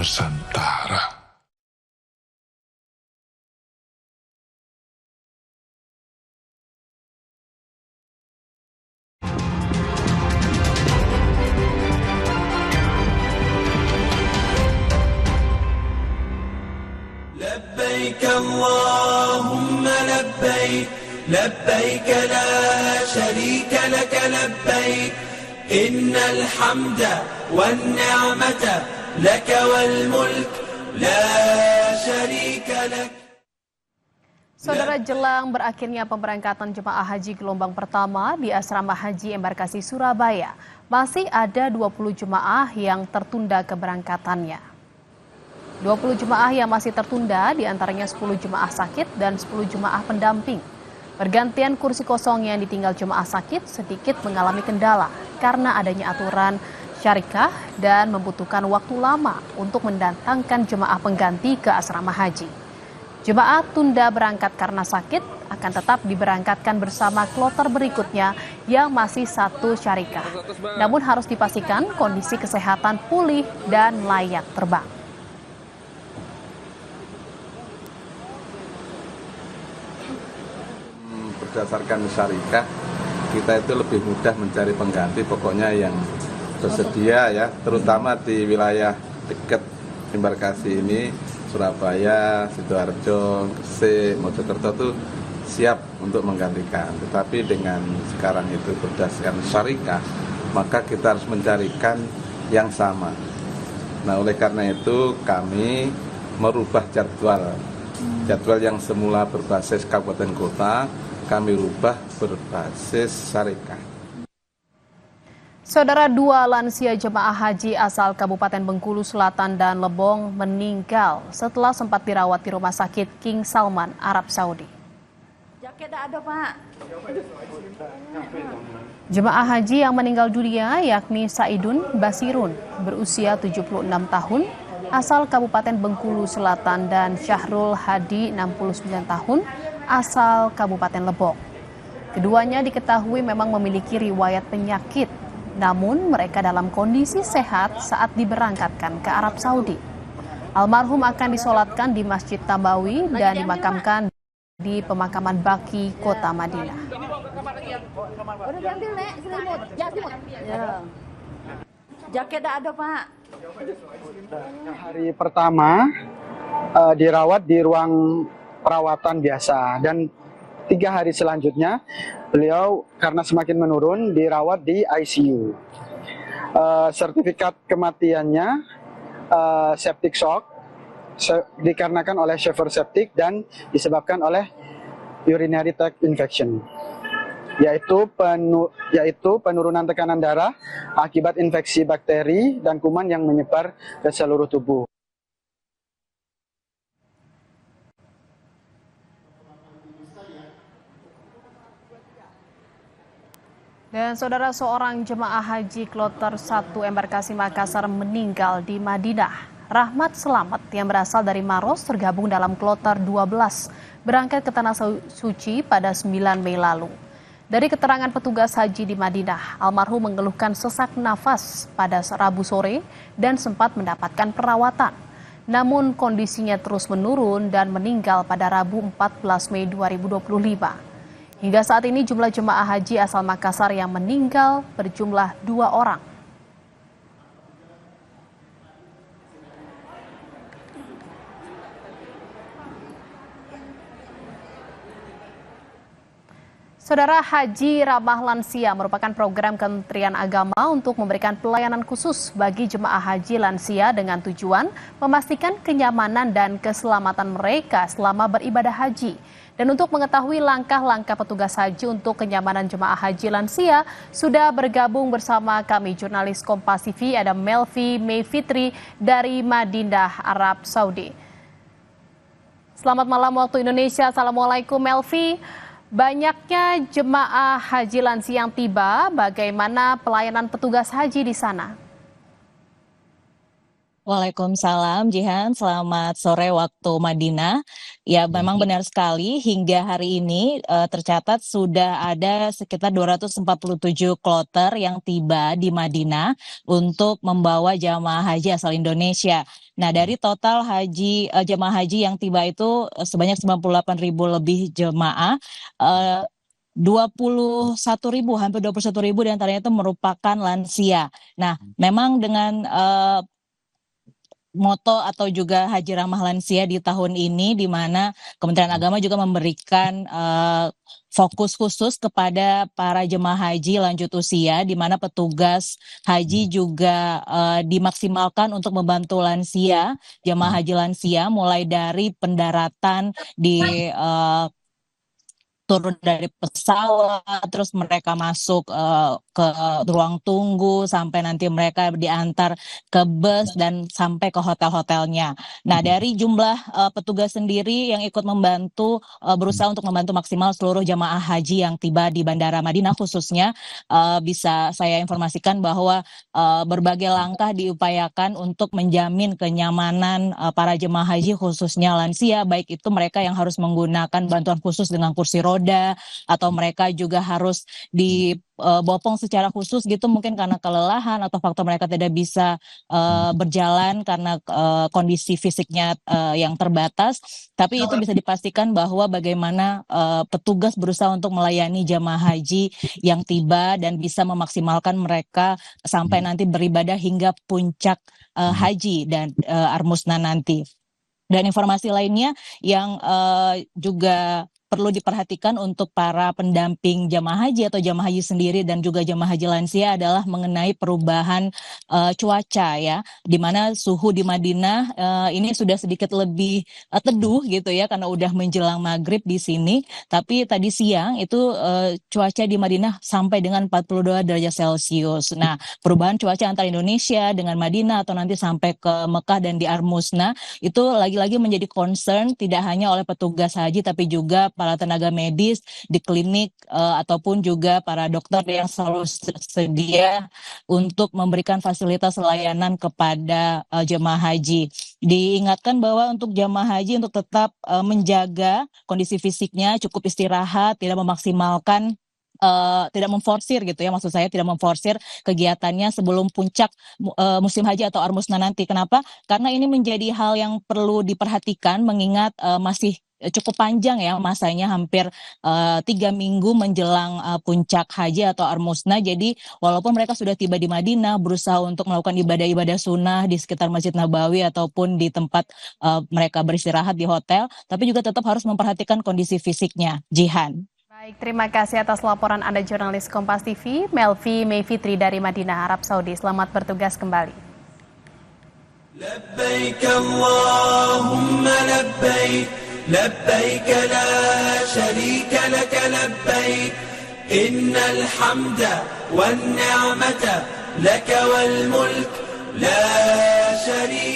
Nusantara. لبيك اللهم لبيك لبيك لا شريك لك لبيك إن الحمد والنعمة لك والملك لا شريك لك. Saudara, jelang berakhirnya pemberangkatan jemaah haji gelombang pertama di Asrama Haji Embarkasi Surabaya, masih ada 20 jemaah yang tertunda keberangkatannya. 20 jemaah yang masih tertunda, diantaranya 10 jemaah sakit dan 10 jemaah pendamping. Pergantian kursi kosong yang ditinggal jemaah sakit sedikit mengalami kendala karena adanya aturan syarikah dan membutuhkan waktu lama untuk mendatangkan jemaah pengganti ke asrama haji. Jemaah tunda berangkat karena sakit akan tetap diberangkatkan bersama kloter berikutnya yang masih satu syarikah. Namun harus dipastikan kondisi kesehatan pulih dan layak terbang. Berdasarkan syarikah, kita itu lebih mudah mencari pengganti pokoknya yang tersedia ya, terutama di wilayah dekat embarkasi ini, Surabaya, Sidoarjo, Gresik, Mojokerto itu siap untuk menggantikan. Tetapi dengan sekarang itu berdasarkan syarikah, maka kita harus mencarikan yang sama. Nah, oleh karena itu kami merubah jadwal yang semula berbasis kabupaten kota, kami rubah berbasis syarikah. Saudara, 2 lansia jemaah haji asal Kabupaten Bengkulu Selatan dan Lebong meninggal setelah sempat dirawat di Rumah Sakit King Salman, Arab Saudi. Jaket ada, Pak. Jemaah haji yang meninggal dunia yakni Saidun Basirun, berusia 76 tahun, asal Kabupaten Bengkulu Selatan, dan Syahrul Hadi, 69 tahun, asal Kabupaten Lebong. Keduanya diketahui memang memiliki riwayat penyakit, namun mereka dalam kondisi sehat saat diberangkatkan ke Arab Saudi. Almarhum akan disolatkan di Masjid Nabawi dan dimakamkan di pemakaman Baki, Kota Madinah. Udah diambil, Nek, selimut. Ya, selimut. Ya. Jaket ada, Pak. Hari pertama dirawat di ruang perawatan biasa, dan 3 hari selanjutnya beliau karena semakin menurun dirawat di ICU. Sertifikat kematiannya septic shock dikarenakan oleh Sheffer septic dan disebabkan oleh urinary tract infection, yaitu penurunan tekanan darah akibat infeksi bakteri dan kuman yang menyebar ke seluruh tubuh. Dan saudara, seorang jemaah haji kloter 1 embarkasi Makassar meninggal di Madinah. Rahmat Selamat yang berasal dari Maros tergabung dalam kloter 12 berangkat ke Tanah Suci pada 9 Mei lalu. Dari keterangan petugas haji di Madinah, almarhum mengeluhkan sesak nafas pada Rabu sore dan sempat mendapatkan perawatan. Namun kondisinya terus menurun dan meninggal pada Rabu 14 Mei 2025. Hingga saat ini jumlah jemaah haji asal Makassar yang meninggal berjumlah 2 orang. Saudara, Haji Ramah Lansia merupakan program Kementerian Agama untuk memberikan pelayanan khusus bagi jemaah haji lansia dengan tujuan memastikan kenyamanan dan keselamatan mereka selama beribadah haji. Dan untuk mengetahui langkah-langkah petugas haji untuk kenyamanan jemaah haji lansia, sudah bergabung bersama kami jurnalis Kompas TV ada Melvi Mayfitri dari Madinah, Arab Saudi. Selamat malam waktu Indonesia. Assalamualaikum Melvi. Banyaknya jemaah haji lansia yang tiba, bagaimana pelayanan petugas haji di sana? Waalaikumsalam, Jihan. Selamat sore waktu Madinah. Ya, memang benar sekali. Hingga hari ini tercatat sudah ada sekitar 247 kloter yang tiba di Madinah untuk membawa jamaah haji asal Indonesia. Nah, dari total jemaah haji yang tiba itu sebanyak 98.000 lebih jemaah. 21.000, hampir 21.000 diantaranya itu merupakan lansia. Nah, memang dengan moto atau juga Haji Ramah Lansia di tahun ini, di mana Kementerian Agama juga memberikan fokus khusus kepada para jemaah haji lanjut usia, di mana petugas haji juga dimaksimalkan untuk membantu lansia, jemaah haji lansia, mulai dari pendaratan di turun dari pesawat, terus mereka masuk ke ruang tunggu, sampai nanti mereka diantar ke bus dan sampai ke hotel-hotelnya. Nah, dari jumlah petugas sendiri yang ikut membantu, berusaha untuk membantu maksimal seluruh jamaah haji yang tiba di Bandara Madinah khususnya, bisa saya informasikan bahwa berbagai langkah diupayakan untuk menjamin kenyamanan para jemaah haji khususnya lansia, baik itu mereka yang harus menggunakan bantuan khusus dengan kursi roda, atau mereka juga harus dibopong secara khusus gitu, mungkin karena kelelahan atau faktor mereka tidak bisa berjalan karena kondisi fisiknya yang terbatas. Tapi itu bisa dipastikan bahwa bagaimana petugas berusaha untuk melayani jamaah haji yang tiba dan bisa memaksimalkan mereka sampai nanti beribadah hingga puncak haji dan Armusna nanti. Dan informasi lainnya yang juga perlu diperhatikan untuk para pendamping jamaah haji atau jamaah haji sendiri dan juga jamaah haji lansia adalah mengenai perubahan cuaca, ya, di mana suhu di Madinah ini sudah sedikit lebih teduh gitu ya, karena udah menjelang maghrib di sini. Tapi tadi siang itu cuaca di Madinah sampai dengan 42 derajat Celcius. Nah, perubahan cuaca antara Indonesia dengan Madinah atau nanti sampai ke Mekah dan di Armusna itu lagi-lagi menjadi concern tidak hanya oleh petugas haji tapi juga para tenaga medis di klinik ataupun juga para dokter yang selalu sedia untuk memberikan fasilitas layanan kepada jemaah haji. Diingatkan bahwa untuk jemaah haji untuk tetap menjaga kondisi fisiknya, cukup istirahat, tidak memaksimalkan tidak memforsir gitu ya, maksud saya tidak memforsir kegiatannya sebelum puncak musim haji atau Armusna nanti. Kenapa? Karena ini menjadi hal yang perlu diperhatikan mengingat masih cukup panjang ya masanya, hampir 3 minggu menjelang puncak haji atau Armusna. Jadi walaupun mereka sudah tiba di Madinah, berusaha untuk melakukan ibadah-ibadah sunnah di sekitar Masjid Nabawi ataupun di tempat mereka beristirahat di hotel, tapi juga tetap harus memperhatikan kondisi fisiknya. Jihan. Baik, terima kasih atas laporan Anda jurnalis Kompas TV, Melvi Mayfitri dari Madinah, Arab Saudi. Selamat bertugas kembali. Labbaik Allahumma labbaik, labbaik la syarika laka labbaik, innal hamda wan ni'mata laka wal mulk la syarika